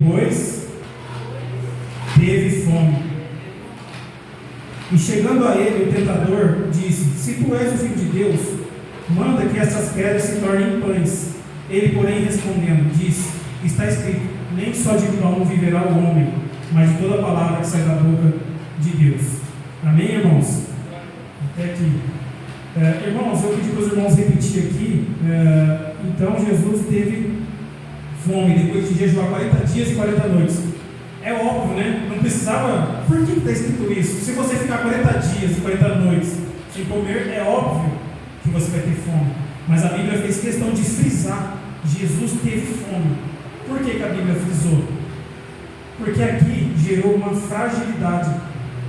Pois teve fome. E chegando a ele, o tentador disse: Se tu és o Filho de Deus, manda que estas pedras se tornem pães. Ele, porém, respondendo, disse: Está escrito: Nem só de pão viverá o homem, mas de toda palavra que sai da boca de Deus. Amém, irmãos? Até aqui. Irmãos, eu pedi para os irmãos repetir aqui. Então, Jesus teve fome depois de jejuar 40 dias e 40 noites. É óbvio, né? Não precisava. Por que está escrito isso? Se você ficar 40 dias e 40 noites sem comer, é óbvio que você vai ter fome. Mas a Bíblia fez questão de frisar: Jesus teve fome. Por que a Bíblia frisou? Porque aqui gerou uma fragilidade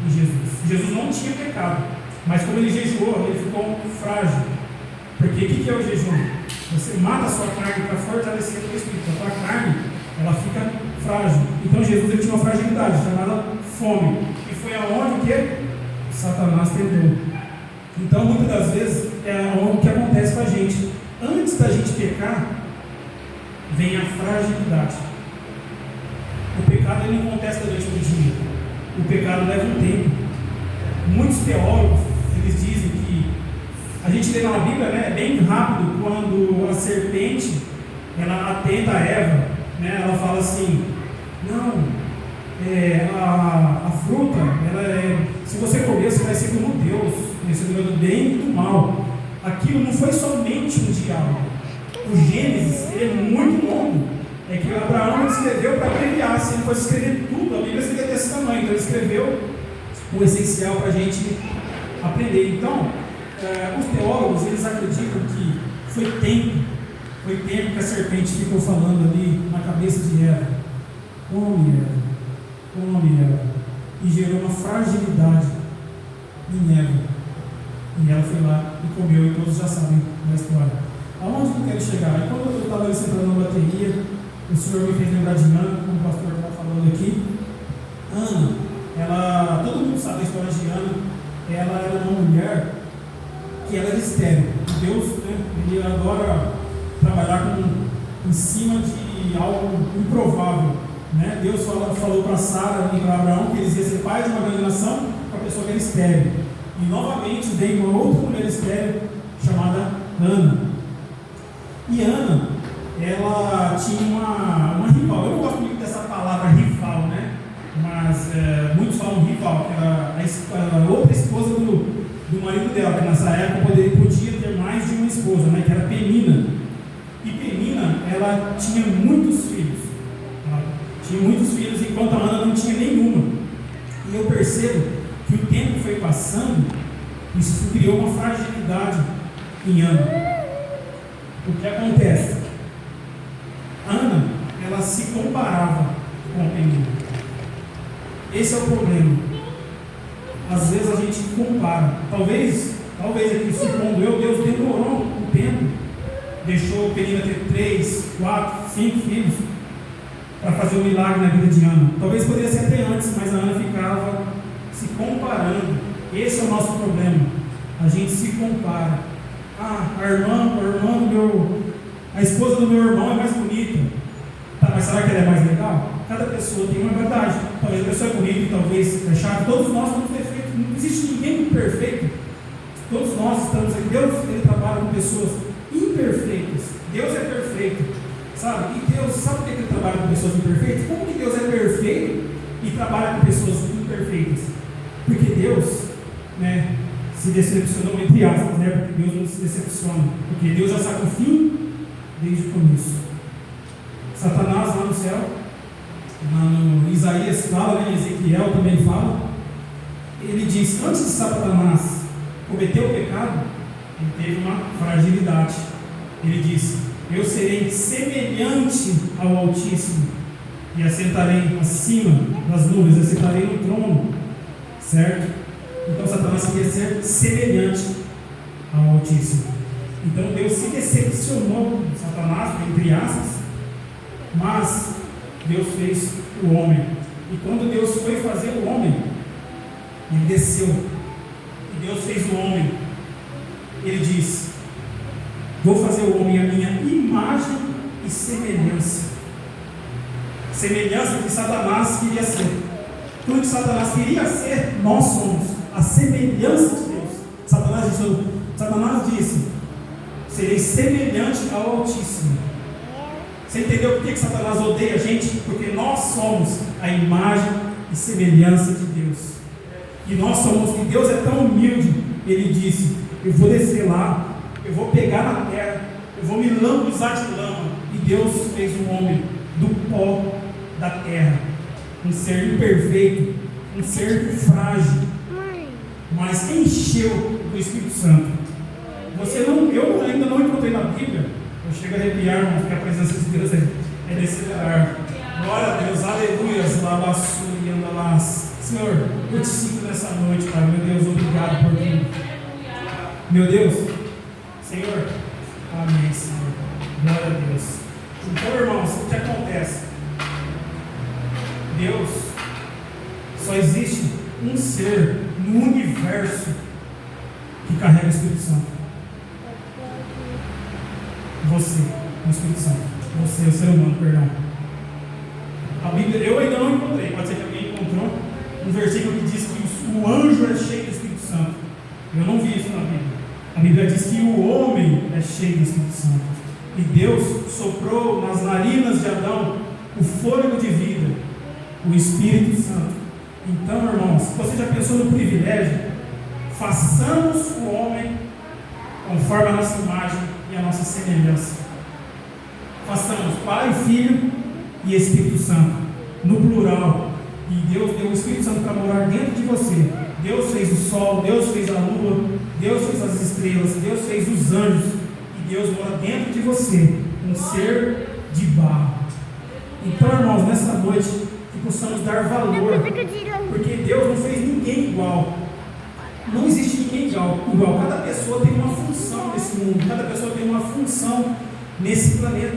em Jesus. Jesus não tinha pecado, mas como ele jejuou, ele ficou frágil. Porque o que é o jejum? Você mata a sua carne para fortalecer o espírito. A tua carne, ela fica frágil. Então Jesus, ele tinha uma fragilidade chamada fome. E foi aonde que Satanás tentou. Então, muitas das vezes, é o que acontece com a gente. Antes da gente pecar, vem a fragilidade. O pecado, ele não acontece da noite para o dia. O pecado leva um tempo. Muitos teólogos, eles dizem que a gente lê na Bíblia, né, é bem rápido quando a serpente, ela atenta a Eva, né, ela fala assim: não, a fruta, se você comer, você vai ser como Deus, conhecedor do bem e do mal. Aquilo não foi somente um diálogo. O Gênesis, ele é muito longo. É que Abraão escreveu para abreviar. Se ele fosse escrever tudo, a Bíblia seria desse tamanho. Então ele escreveu o essencial para a gente aprender. Então, os teólogos, eles acreditam que foi tempo que a serpente ficou falando ali na cabeça de Eva: come Eva, e gerou uma fragilidade em Eva. E ela foi lá e comeu, e todos já sabem da história. Aonde eu quero chegar? Enquanto eu estava sentado na bateria, o Senhor me fez lembrar de Ana, como o pastor estava falando aqui. Ana, todo mundo sabe a história de Ana. Ela era uma mulher que ela era estéril. Deus, né, ele adora trabalhar em cima de algo improvável. Né? Deus falou para Sara e para Abraão que eles iam ser pais de uma grande nação para a pessoa que era estéril. E novamente veio uma outra mulher estéril chamada Ana. E Ana, ela tinha uma rival. Eu não gosto muito dessa palavra rival, né? Mas muitos falam rival, que era a outra esposa do marido dela, que nessa época podia ter mais de uma esposa, né? Que era Penina. E Penina, ela tinha muitos filhos. Enquanto a Ana não tinha nenhuma. E eu percebo que o tempo foi passando, isso criou uma fragilidade em Ana. O que acontece? Ana, ela se comparava com a Penina. Esse é o problema. Às vezes a gente compara. Talvez aqui, supondo Deus demorou um tempo, deixou a Penina ter 3, 4, 5 filhos para fazer um milagre na vida de Ana. Talvez poderia ser até antes, mas a Ana ficava se comparando. Esse é o nosso problema. A gente se compara. A esposa do meu irmão é mais bonita. Tá, mas será que ela é mais legal? Cada pessoa tem uma verdade. Talvez a pessoa é bonita e talvez é chata. Todos nós somos perfeitos. Não existe ninguém perfeito. Todos nós estamos aqui. Deus, ele trabalha com pessoas imperfeitas. Deus é perfeito. Sabe? E Deus, sabe por que ele trabalha com pessoas imperfeitas? Como que Deus é perfeito e trabalha com pessoas imperfeitas? Porque Deus, né, se decepcionou, entre aspas, né? Porque Deus não se decepciona. Porque Deus já sabe o fim desde o começo. Satanás lá no céu, lá no Isaías fala, né? Ezequiel também fala. Ele diz: antes de Satanás cometer o pecado, ele teve uma fragilidade. Ele diz: eu serei semelhante ao Altíssimo e assentarei acima das nuvens, assentarei no trono. Certo? Então Satanás queria ser semelhante ao Altíssimo. Então Deus se decepcionou de Satanás, entre aspas, mas Deus fez o homem. E quando Deus foi fazer o homem, ele desceu. E Deus fez o homem. Ele diz: vou fazer o homem a minha imagem e semelhança. semelhança que Satanás queria ser. Tudo que Satanás queria ser, nós somos a semelhança de Deus. Satanás disse: serei semelhante ao Altíssimo. Você entendeu por que Satanás odeia a gente? Porque nós somos a imagem e semelhança de Deus. E nós somos, e Deus é tão humilde, Ele disse: eu vou descer lá, eu vou pegar na terra, eu vou me lambuzar de lama. E Deus fez um homem do pó da terra, um ser imperfeito, um ser frágil, mas encheu do Espírito Santo. Eu ainda não encontrei na Bíblia, eu chego a arrepiar, irmão, porque a presença de Deus é desse lugar. Glória a Deus, aleluias, lavassuri, andalás. Senhor, eu te sinto nessa noite, Pai, meu Deus, obrigado por tudo. Meu Deus, Senhor, amém, Senhor, glória a Deus. Então, irmãos, o que acontece? Deus, só existe um ser no universo que carrega o Espírito Santo. Você, o Espírito Santo. Você, o ser humano, perdão. A Bíblia, eu ainda não encontrei, pode ser que alguém encontrou um versículo que diz que o anjo é cheio do Espírito Santo. Eu não vi isso na Bíblia. A Bíblia diz que o homem é cheio do Espírito Santo. E Deus soprou nas narinas de Adão o fôlego de vida, o Espírito Santo. Então, irmãos, você já pensou no privilégio? Façamos o homem conforme a nossa imagem e a nossa semelhança. Façamos Pai, Filho e Espírito Santo, no plural. E Deus deu o Espírito Santo para morar dentro de você. Deus fez o sol, Deus fez a lua, Deus fez as estrelas, Deus fez os anjos. E Deus mora dentro de você, um ser de barro. Então, irmãos, nessa noite, que possamos dar valor, porque Deus não fez ninguém igual. Não existe ninguém igual. Cada pessoa tem uma função nesse mundo, cada pessoa tem uma função nesse planeta.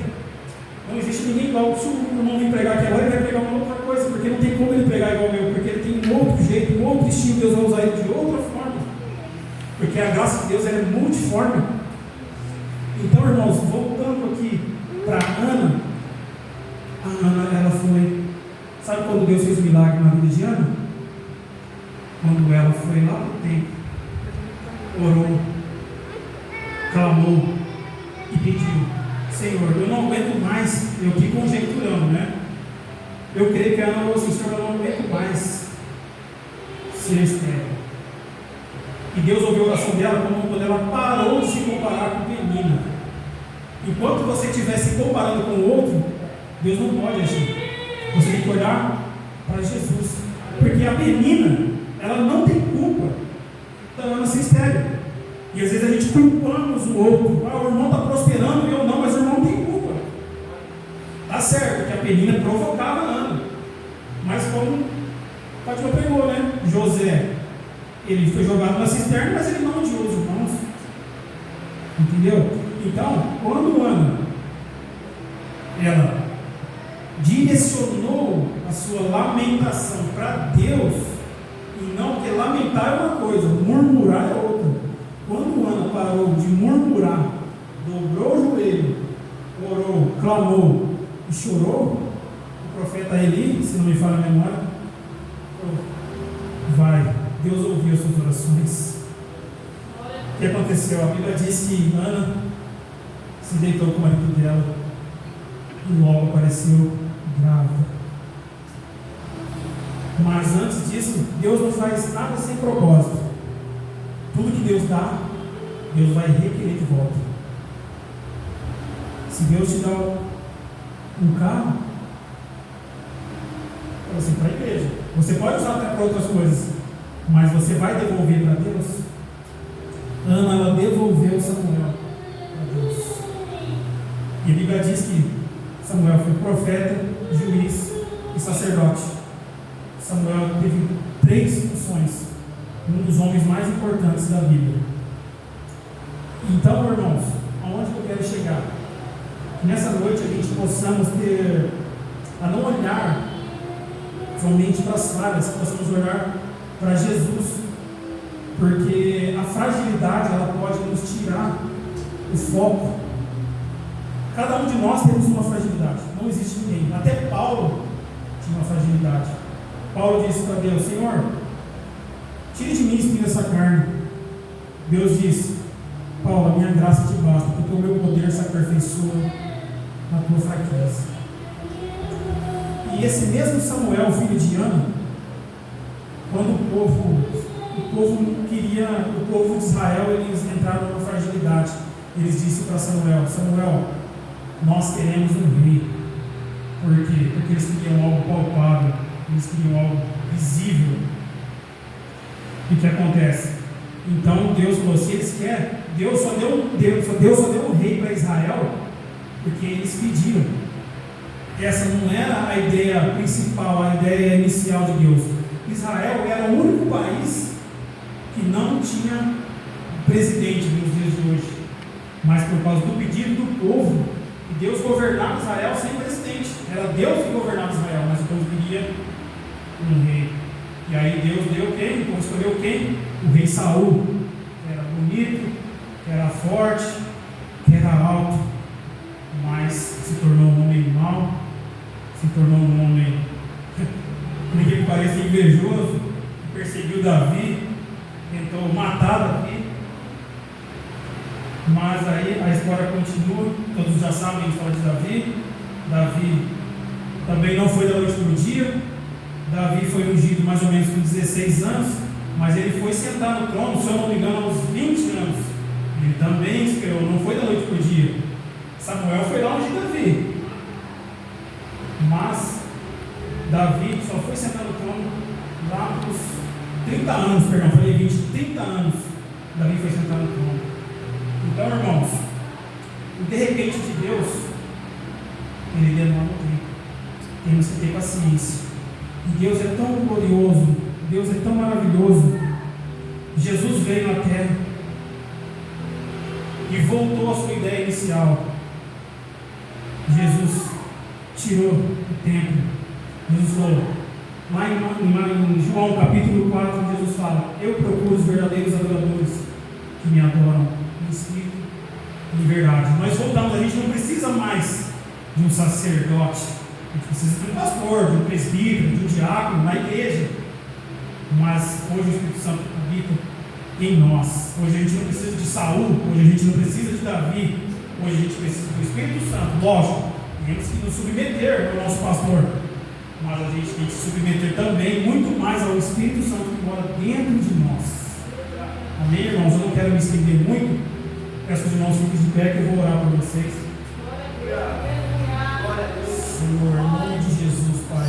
Não existe ninguém igual. Se o irmão vir pregar aqui agora, ele vai pregar uma outra coisa, porque não tem como ele pregar igual eu, porque ele tem um outro jeito, um outro estilo. Deus vai usar ele de outra forma, porque a graça de Deus é multiforme. Então, irmãos, voltando aqui para Ana, a Ana, ela foi, sabe quando Deus fez o milagre na vida de Ana? Quando ela foi lá para o templo, orou, clamou e pediu: Senhor, eu não aguento mais, eu aqui conjecturando, né? Eu creio que ela falou assim: Senhor, eu não aguento mais ser estéril. E Deus ouviu a oração dela quando ela parou de se comparar com Penina. Enquanto você estiver se comparando com o outro, Deus não pode agir. Você tem que olhar para Jesus. Porque a Penina, ela não tem culpa da Ana ser estéril. E às vezes a gente culpamos o outro. O irmão está prosperando e eu não, mas o irmão tem culpa. Tá certo que a Penina provocava a Ana. Mas como Fátima pregou, né? José, ele foi jogado na cisterna, mas ele não odiou os irmãos. Entendeu? Então, quando Ana, ela direcionou a sua lamentação para Deus, e não, porque lamentar é uma coisa, murmurar é outra. Quando Ana parou de murmurar, dobrou o joelho, orou, clamou e chorou, o profeta Eli, se não me falha a memória, vai, Deus ouviu as suas orações. O que aconteceu? A Bíblia diz que Ana se deitou com o marido dela e logo apareceu grávida. Mas antes disso, Deus não faz nada sem propósito. Tudo que Deus dá, Deus vai requerer de volta. Se Deus te dá um carro, você para a igreja. Você pode usar até para outras coisas, mas você vai devolver para Deus. Ana, ela devolveu Samuel para Deus. E a Bíblia diz que Samuel foi profeta, juiz e sacerdote. Samuel teve 3 funções, um dos homens mais importantes da Bíblia. Então, irmãos, aonde eu quero chegar? Que nessa noite a gente possamos ter, a não olhar somente para as falhas, possamos olhar para Jesus, porque a fragilidade ela pode nos tirar o foco. Cada um de nós temos uma fragilidade, não existe ninguém. Até Paulo, fragilidade. Paulo disse para Deus: Senhor, tire de mim espinho essa carne. Deus disse: Paulo, a minha graça te basta, porque o meu poder se aperfeiçoa na tua fraqueza. E esse mesmo Samuel, filho de Ana, quando o povo de Israel, eles entraram na fragilidade, eles disseram para Samuel: Samuel, nós queremos um rei. Por quê? Porque eles queriam algo palpável, eles queriam algo visível. E o que acontece? Então Deus falou: se eles querem, Deus só deu um rei para Israel porque eles pediram. Essa não era a ideia principal, a ideia inicial de Deus. Israel era o único país que não tinha presidente nos dias de hoje, mas por causa do pedido do povo, e Deus governava Israel sem presidente. Era Deus que governava Israel, mas o povo queria um rei. E aí Deus deu quem? O povo escolheu quem? O rei Saul, que era bonito, que era forte, que era alto, mas se tornou um homem mau, se tornou um homem, por que pareça, invejoso, que perseguiu Davi, tentou matar Davi. Mas aí a história continua, todos já sabem a história de Davi. Davi também não foi da noite para o dia. Davi foi ungido mais ou menos com 16 anos, mas ele foi sentar no trono, se eu não me engano, aos 20 anos. Ele também esperou, não foi da noite para o dia. Samuel foi lá ungir Davi, mas Davi só foi sentar no trono lá nos 30 anos, perdão, falei 20, 30 anos, Davi foi sentar no trono. Então, irmãos, de repente de Deus, ele demora um tempo, temos que ter paciência. E Deus é tão glorioso, Deus é tão maravilhoso. Jesus veio na terra e voltou à sua ideia inicial. Jesus tirou o templo. Jesus falou, lá em João capítulo 4, Jesus fala: eu procuro os verdadeiros adoradores que me adoram em espírito e em verdade. Nós voltamos, a gente não precisa mais de um sacerdote, a gente precisa de um pastor, de um presbítero, de um diácono na igreja, mas hoje o Espírito Santo habita em nós. Hoje a gente não precisa de Saul, hoje a gente não precisa de Davi, hoje a gente precisa do Espírito Santo. Lógico, temos que nos submeter ao nosso pastor, mas a gente tem que se submeter também muito mais ao Espírito Santo que mora dentro de nós. Amém, irmãos? Eu não quero me estender muito, peço que os irmãos fiquem de pé que eu vou orar por vocês. Senhor, em nome de Jesus, Pai.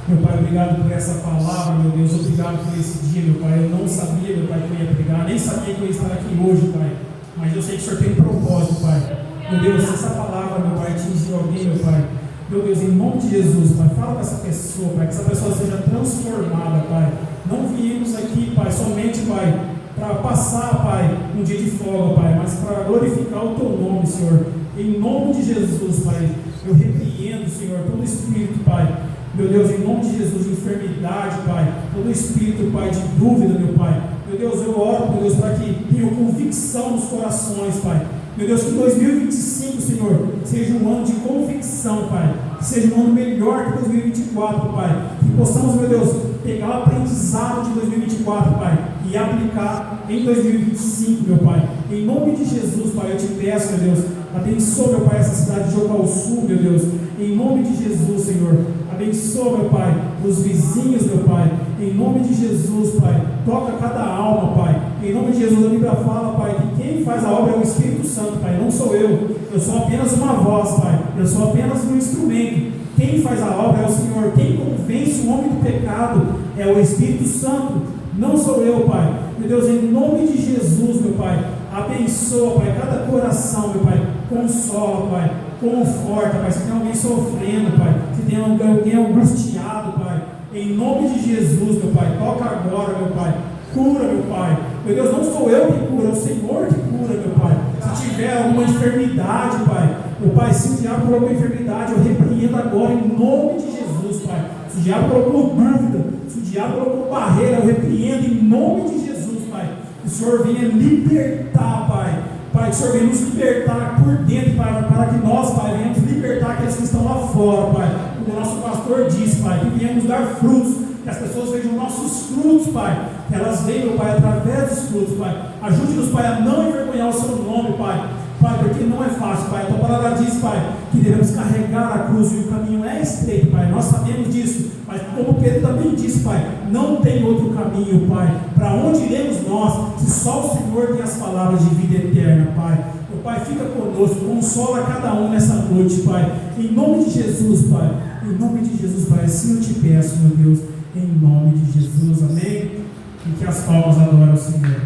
Meu Pai, obrigado por essa palavra, meu Deus. Obrigado por esse dia, meu Pai. Eu não sabia, meu Pai, que eu ia pregar, nem sabia que eu ia estar aqui hoje, Pai. Mas eu sei que o Senhor tem um propósito, Pai. Meu Deus, se essa palavra, meu Pai, atingir alguém, meu Pai, meu Deus, em nome de Jesus, Pai, fala com essa pessoa, Pai, que essa pessoa seja transformada, Pai. Não viemos aqui, Pai, somente, Pai, para passar, Pai, um dia de folga, Pai, mas para glorificar o Teu nome, Senhor. Em nome de Jesus, Pai, eu repreendo, Senhor, todo espírito, Pai, meu Deus, em nome de Jesus, de enfermidade, Pai, todo espírito, Pai, de dúvida, meu Pai. Meu Deus, eu oro, meu Deus, para que tenham convicção nos corações, Pai. Meu Deus, que 2025, Senhor, seja um ano de convicção, Pai. Que seja um ano melhor que 2024, Pai. Que possamos, meu Deus, pegar o aprendizado de 2024, Pai, e aplicar em 2025, meu Pai. Em nome de Jesus, Pai, eu te peço, meu Deus, abençoa, meu Pai, essa cidade de Jocal Sul, meu Deus. Em nome de Jesus, Senhor. Abençoa, meu Pai, os vizinhos, meu Pai. Em nome de Jesus, Pai. Toca cada alma, Pai. Em nome de Jesus, a Bíblia fala, Pai, que quem faz a obra é o Espírito Santo, Pai. Não sou eu. Eu sou apenas uma voz, Pai. Eu sou apenas um instrumento. Quem faz a obra é o Senhor. Quem convence o homem do pecado é o Espírito Santo. Não sou eu, Pai. Meu Deus, em nome de Jesus, meu Pai. Abençoa, Pai, cada coração, meu Pai. Consola, Pai. Conforta, Pai. Se tem alguém sofrendo, Pai. Se tem alguém angustiado, Pai. Em nome de Jesus, meu Pai. Toca agora, meu Pai. Cura, meu Pai. Meu Deus, não sou eu que cura, é o Senhor que cura, meu Pai. Se tiver alguma enfermidade, Pai. Meu Pai, se o diabo colocou enfermidade, eu repreendo agora em nome de Jesus, Pai. Se o diabo colocou dúvida, se o diabo colocou barreira, eu repreendo em nome de Jesus, Pai. Que o Senhor venha libertar, Pai. Pai, que o Senhor venha nos libertar por dentro, Pai, para que nós, Pai, venhamos libertar aqueles que estão lá fora, Pai. como o nosso pastor diz, Pai, que viemos dar frutos, que as pessoas vejam nossos frutos, Pai, que elas vejam, Pai, através dos frutos, Pai. Ajude-nos, Pai, a não envergonhar o seu nome, Pai. Pai, porque não é fácil, Pai. A tua palavra diz, Pai, que devemos carregar a cruz e o caminho é estreito, Pai. Nós sabemos disso, mas como Pedro também disse, Pai, não tem outro caminho, Pai. Para onde iremos nós, se só o Senhor tem as palavras de vida eterna, Pai? Meu Pai, fica conosco, consola cada um nessa noite, Pai. Em nome de Jesus, Pai. Em nome de Jesus, Pai. Assim eu te peço, meu Deus. Em nome de Jesus, amém. E que as palmas adorem ao Senhor.